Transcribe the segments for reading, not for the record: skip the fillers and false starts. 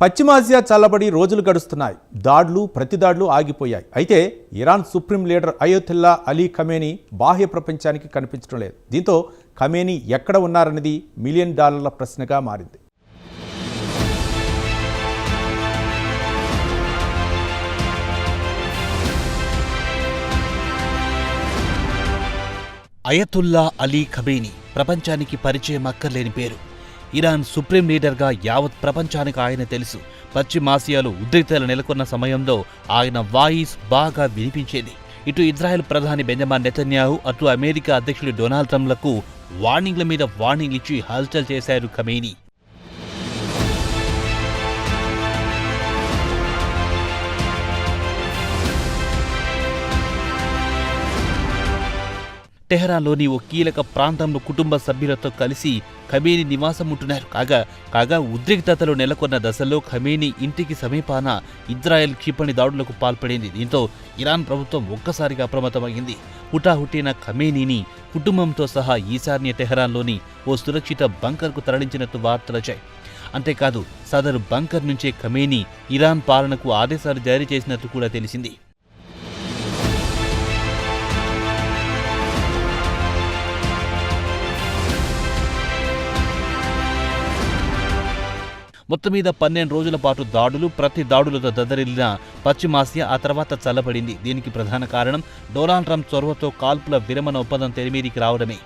పశ్చిమాసియా చల్లబడి రోజులు గడుస్తున్నాయి. దాడులు ప్రతిదాడులు ఆగిపోయాయి. అయితే Iran supreme leader Ayatollah Ali Khamenei బాహ్య ప్రపంచానికి కనిపించడం లేదు. దీంతో ఖమేనీ ఎక్కడ ఉన్నారన్నది $1 మిలియన్ ప్రశ్నగా మారింది. అయతుల్లా అలీ ఖమేనీ ప్రపంచానికి పరిచయం అక్కర్లేని పేరు. ఇరాన్ సుప్రీం లీడర్గా యావత్ ప్రపంచానికి ఆయన తెలుసు. పశ్చిమాసియాలో ఉద్రిక్తతలు నెలకొన్న సమయంలో ఆయన వాయిస్ బాగా వినిపించేది. ఇటు ఇజ్రాయెల్ ప్రధాని బెంజమిన్ నెతన్యాహు, అటు అమెరికా అధ్యక్షుడు డొనాల్డ్ ట్రంప్లకు వార్నింగ్ల మీద వార్నింగ్లు ఇచ్చి హల్చల్ చేశారు ఖమేనీ. టెహరాన్లోని ఓ కీలక ప్రాంతంలో కుటుంబ సభ్యులతో కలిసి ఖమేనీ నివాసం ఉంటున్నారు. కాగా ఉద్రిక్తతలు నెలకొన్న దశలో ఖమేనీ ఇంటికి సమీపాన ఇజ్రాయెల్ క్షిపణి దాడులకు పాల్పడింది. దీంతో ఇరాన్ ప్రభుత్వం ఒక్కసారిగా అప్రమత్తమైంది. హుటాహుటిన ఖమేనీని కుటుంబంతో సహా ఈశాన్య టెహరాన్లోని ఓ సురక్షిత బంకర్కు తరలించినట్టు వార్తలొచ్చాయి. అంతేకాదు సదరు బంకర్ నుంచే ఖమేనీ ఇరాన్ పాలనకు ఆదేశాలు జారీ చేసినట్టు కూడా తెలిసింది. మొత్తం మీద 12 రోజుల పాటు దాడులు, ప్రతి దాడులతో దద్దరిల్లిన పశ్చిమాసియా ఆ తర్వాత చల్లబడింది. దీనికి ప్రధాన కారణం డొనాల్డ్ ట్రంప్ చొరవతో కాల్పుల విరమణ ఒప్పందం తెరమీదికి రావడమే.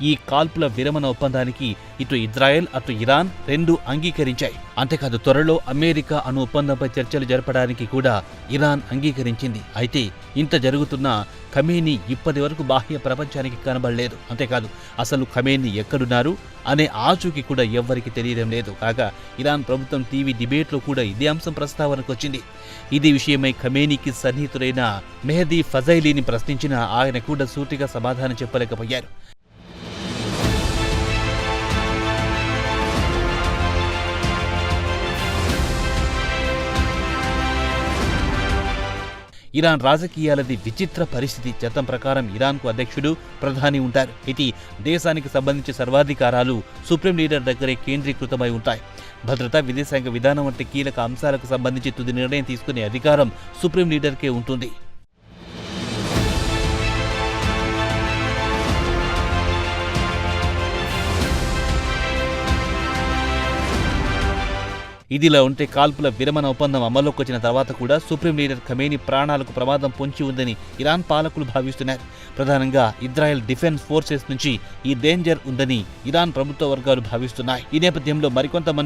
ఈ కాల్పుల విరమణ ఒప్పందానికి ఇటు ఇజ్రాయెల్ అటు ఇరాన్ రెండూ అంగీకరించాయి. అంతేకాదు త్వరలో అమెరికా అణు ఒప్పందంపై చర్చలు జరపడానికి కూడా ఇరాన్ అంగీకరించింది. అయితే ఇంత జరుగుతున్నా ఖమేనీ ఇప్పటి వరకు బాహ్య ప్రపంచానికి కనబడలేదు. అంతేకాదు అసలు ఖమేనీ ఎక్కడున్నారు అనే ఆచూకీ కూడా ఎవ్వరికి తెలియడం లేదు. కాగా ఇరాన్ ప్రభుత్వం టీవీ డిబేట్లో కూడా ఇదే అంశం ప్రస్తావనకు వచ్చింది. ఇది విషయమై ఖమేనీకి సన్నిహితుడైన మెహదీ ఫజైలీని ప్రశ్నించినా ఆయన కూడా సూటిగా సమాధానం చెప్పలేకపోయారు. ఇరాన్ రాజకీయాలది విచిత్ర పరిస్థితి. చట్టం ప్రకారం ఇరాన్కు అధ్యక్షుడు, ప్రధాని ఉంటారు. ఇది దేశానికి సంబంధించిన సర్వాధికారాలు సుప్రీం లీడర్ దగ్గరే కేంద్రీకృతమై ఉంటాయి. భద్రత, విదేశాంగ విధానం వంటి కీలక అంశాలకు సంబంధించి తుది నిర్ణయం తీసుకునే అధికారం సుప్రీం లీడర్కే ఉంటుంది. ఇదిలా ఉంటే కాల్పుల విరమణ ఒప్పందం అమల్లోకి వచ్చిన తర్వాత కూడా సుప్రీం లీడర్ ఖమేనీ ప్రాణాలకు ప్రమాదం పొంచి ఉందని ఇరాన్ పాలకులు భావిస్తున్నారు. ప్రధానంగా ఇజ్రాయెల్ డిఫెన్స్ ఫోర్సెస్ నుంచి ఈ డేంజర్ ఉందని ఇరాన్ ప్రభుత్వ వర్గాలు భావిస్తున్నాయి. ఈ నేపథ్యంలో మరికొంతమంది